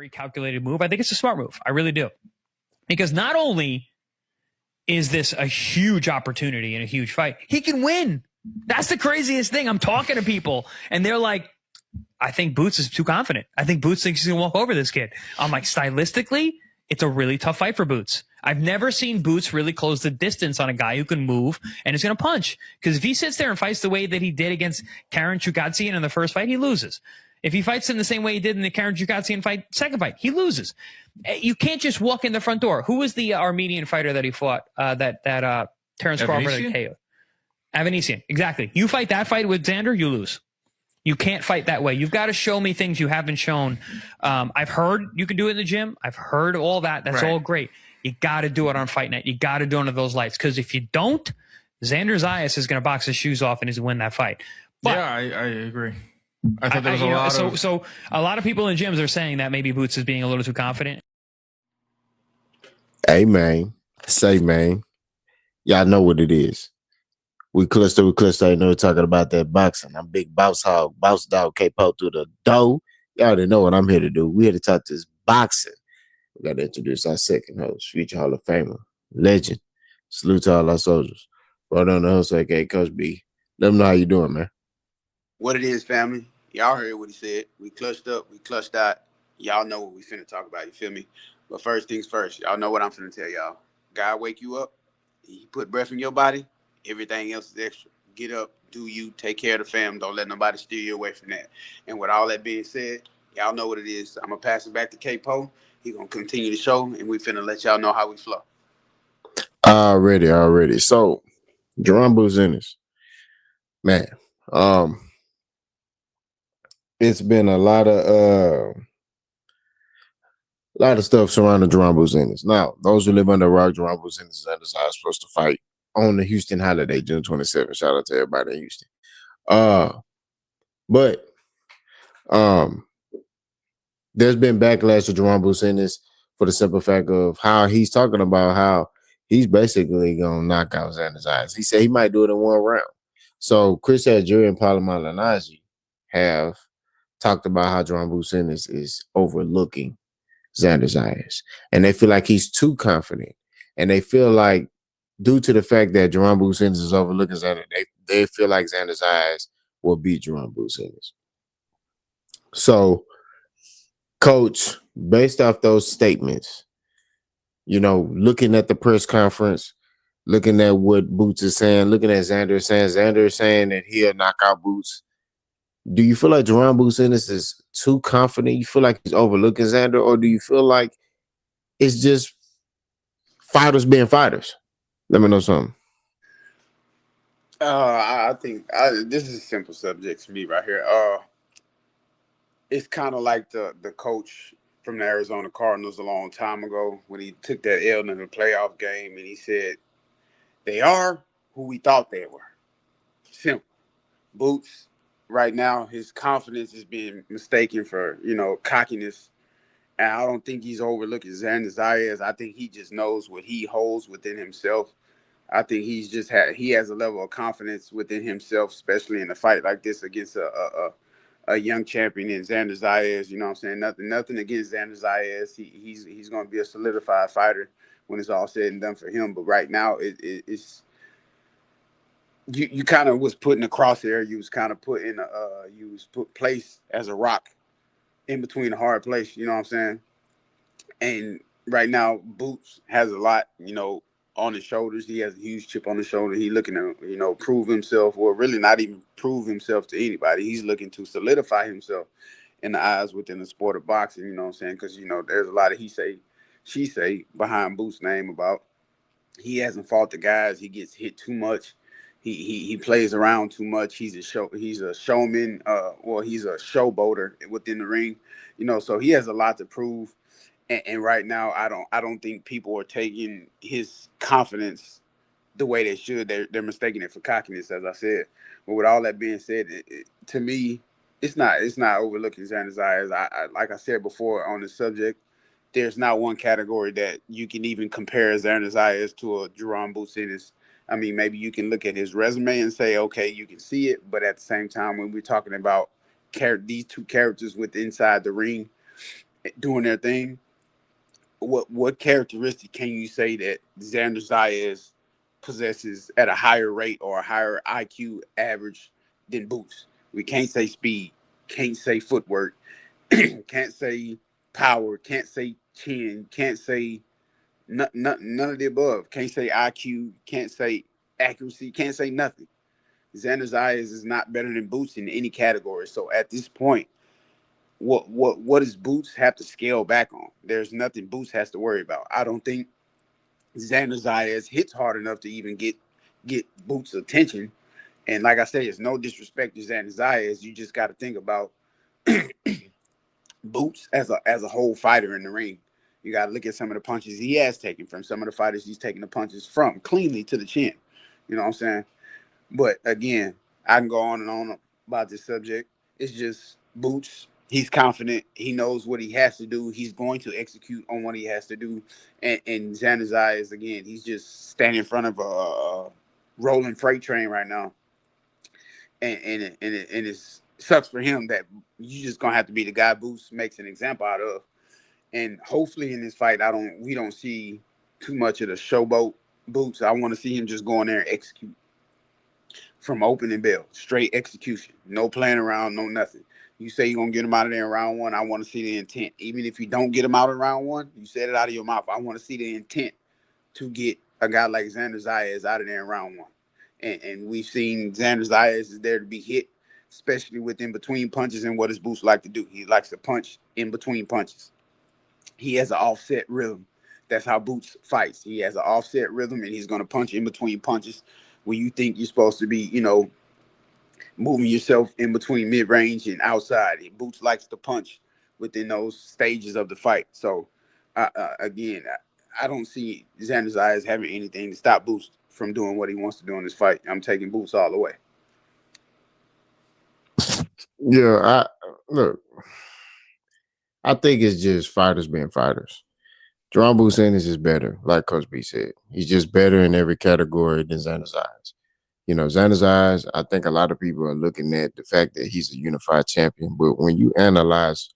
very calculated move. I think it's a smart move. I really do. Because not only is this a huge opportunity and a huge fight, he can win. That's the craziest thing. I'm talking to people and they're like, I think Boots is too confident. I think Boots thinks he's going to walk over this kid. I'm like, stylistically, it's a really tough fight for Boots. I've never seen Boots really close the distance on a guy who can move and is going to punch. Because if he sits there and fights the way that he did against Karen Chukatsian in the first fight, he loses. If he fights in the same way he did in the Karen Chukatsian fight, second fight, he loses. You can't just walk in the front door. Who was the Armenian fighter that he fought? That Terrence Crawford and KO? Avanesian. Exactly. You fight that fight with Xander, you lose. You can't fight that way. You've got to show me things you haven't shown. I've heard you can do it in the gym. I've heard all that. That's all great. You got to do it on Fight Night. You got to do it under those lights. Because if you don't, Xander Zayas is going to box his shoes off and he's going to win that fight. But, yeah, I agree. I thought there was a lot So a lot of people in gyms are saying that maybe Boots is being a little too confident. Hey, man. Say, man. Y'all know what it is. We cluster. I know we're talking about that boxing. I'm big boss hog, boss dog, K-Po through the dough. Y'all already know what I'm here to do. We here to talk this boxing. We got to introduce our second host, future Hall of Famer, legend. Salute to all our soldiers. Brought on the host, aka Coach B. Let them know how you doing, man. What it is, family. Y'all heard what he said. We clutched up. We clutched out. Y'all know what we finna talk about. You feel me? But first things first. Y'all know what I'm finna tell y'all. God wake you up. He put breath in your body. Everything else is extra. Get up. Do you. Take care of the fam. Don't let nobody steer you away from that. And with all that being said, y'all know what it is. I'm going to pass it back to K-Po. He going to continue the show, and we finna let y'all know how we flow. Already. So, Jaron Ennis. Man, it's been a lot of stuff surrounding Jaron Ennis. Now, those who live under a rock, Jaron Ennis is supposed to fight on the Houston holiday, June 27th. Shout out to everybody in Houston. But there's been backlash to Jaron Ennis for the simple fact of how he's talking about how he's basically gonna knock out Xander Zayas. He said he might do it in one round. So Chris Algeri and Paulo Malignaggi have talked about how Jaron Ennis is overlooking Xander Zayas, and they feel like he's too confident, and they feel like due to the fact that Jaron Ennis is overlooking Xander, they feel like Xander Zayas will beat Jaron Ennis. So, Coach, based off those statements, you know, looking at the press conference, looking at what Boots is saying, looking at Xander saying that he'll knock out Boots. Do you feel like Jaron Ennis is too confident? You feel like he's overlooking Xander, or do you feel like it's just fighters being fighters? Let me know something. I think this is a simple subject to me right here. It's kind of like the coach from the Arizona Cardinals a long time ago when he took that L in the playoff game and he said, they are who we thought they were. Simple. Boots, right now, his confidence is being mistaken for, cockiness. And I don't think he's overlooking Xander Zayas. I think he just knows what he holds within himself. I think he has a level of confidence within himself, especially in a fight like this against a young champion in Xander Zayas. You know what I'm saying? Nothing against Xander Zayas. He's going to be a solidified fighter when it's all said and done for him. But right now, it's you kind of was put in the crosshair. You was kind of put placed as a rock in between a hard place. You know what I'm saying? And right now, Boots has a lot, on his shoulders. He has a huge chip on his shoulder. He's looking to, prove himself, or really not even prove himself to anybody. He's looking to solidify himself in the eyes within the sport of boxing, you know what I'm saying? Because, there's a lot of he say, she say behind Boots' name about he hasn't fought the guys. He gets hit too much. He plays around too much. He's a showman. He's a showboater within the ring, so he has a lot to prove. And right now, I don't think people are taking his confidence the way they should. They're mistaking it for cockiness, as I said. But with all that being said, to me, it's not overlooking Xander Zayas. I like I said before on the subject, there's not one category that you can even compare Xander Zayas to a Jaron Ennis. I mean, maybe you can look at his resume and say, okay, you can see it. But at the same time, when we're talking about these two characters with inside the ring, doing their thing, what characteristic can you say that Xander Zayas possesses at a higher rate or a higher IQ average than Boots? We can't say speed, can't say footwork, can't say power, can't say chin, can't say none of the above. Can't say IQ, can't say accuracy, can't say nothing. Xander Zayas is not better than Boots in any category. So at this point, what does Boots have to scale back on? There's nothing Boots has to worry about. I don't think Xander Zayas hits hard enough to even get Boots' attention. And like I say, it's no disrespect to Xander Zayas. You just got to think about Boots as a whole fighter in the ring. You got to look at some of the punches he has taken from some of the fighters he's taking the punches from cleanly to the chin. You know what I'm saying? But again, I can go on and on about this subject. It's just Boots. He's confident. He knows what he has to do. He's going to execute on what he has to do. And Xander Zayas, again, he's just standing in front of a rolling freight train right now. And it sucks for him that you just gonna have to be the guy Boots makes an example out of. And hopefully in this fight, we don't see too much of the showboat Boots. I want to see him just go in there and execute from opening bell, straight execution, no playing around, no nothing. You say you're gonna get him out of there in round one. I want to see the intent. Even if you don't get him out in round one, you said it out of your mouth. I want to see the intent to get a guy like Xander Zayas out of there in round one. And we've seen Xander Zayas is there to be hit, especially with in between punches and what his Boots like to do. He likes to punch in between punches. He has an offset rhythm. That's how Boots fights. He has an offset rhythm, and he's going to punch in between punches when you think you're supposed to be, moving yourself in between mid-range and outside. Boots likes to punch within those stages of the fight. So, again, I don't see Xander Zayas having anything to stop Boots from doing what he wants to do in this fight. I'm taking Boots all the way. Yeah, I think it's just fighters being fighters. Jaron Ennis is better, like Coach B said. He's just better in every category than Xander Zayas. Xander Zayas, I think a lot of people are looking at the fact that he's a unified champion, but when you analyze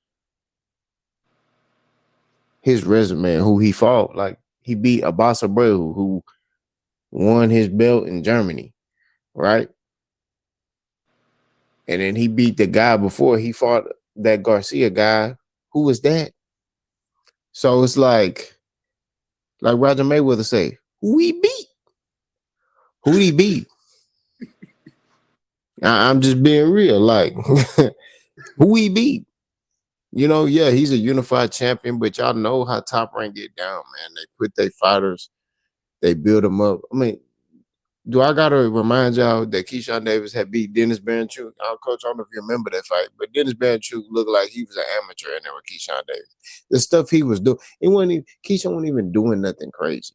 his resume, who he fought, like he beat Abasa Abreu, who won his belt in Germany, right? And then he beat the guy before he fought that Garcia guy. Who was that? So it's like Roger Mayweather say, who he beat? Who he beat? I'm just being real. Like, who he beat? Yeah, he's a unified champion, but y'all know how Top Rank get down, man. They put their fighters, they build them up. I mean, do I gotta remind y'all that Keyshawn Davis had beat Dennis Baranchuk? Coach, I don't know if you remember that fight, but Dennis Baranchuk looked like he was an amateur in there with Keyshawn Davis. The stuff he was doing, Keyshawn wasn't even doing nothing crazy.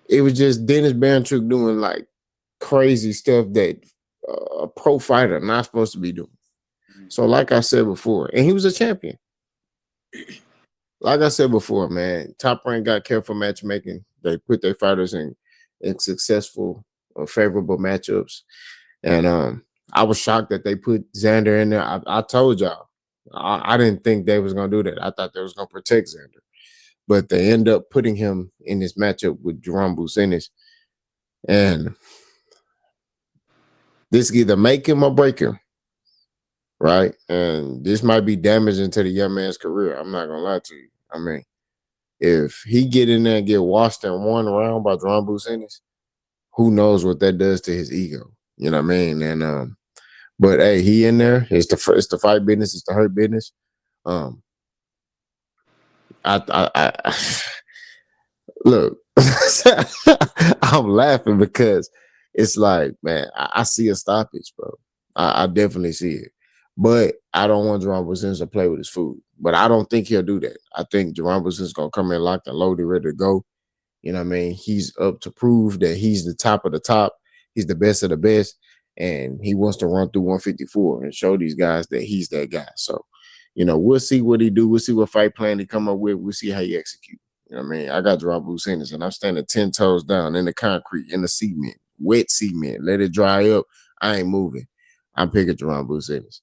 It was just Dennis Baranchuk doing like crazy stuff that a pro fighter not supposed to be doing. So, like I said before, and he was a champion. Like I said before, man, Top Rank got careful matchmaking. They put their fighters in successful or favorable matchups. And I was shocked that they put Xander in there. I told y'all, I didn't think they was going to do that. I thought they was going to protect Xander. But they end up putting him in this matchup with Jaron Ennis. And this either make him or break him, right? And this might be damaging to the young man's career. I'm not going to lie to you. I mean, if he get in there and get washed in one round by Jaron Ennis, who knows what that does to his ego? You know what I mean? And but hey, he in there. It's the fight business. It's the hurt business. I look. I'm laughing because it's like, man, I see a stoppage, bro. I definitely see it, but I don't want Jaron Ennis to play with his food. But I don't think he'll do that. I think Jaron Ennis is gonna come in locked and loaded, ready to go. You know what I mean? He's up to prove that he's the top of the top. He's the best of the best. And he wants to run through 154 and show these guys that he's that guy. So, we'll see what he do. We'll see what fight plan he come up with. We'll see how he execute. You know what I mean? I got Jaron Ennis, and I'm standing 10 toes down in the concrete, in the cement, wet cement. Let it dry up. I ain't moving. I'm picking Jaron Ennis.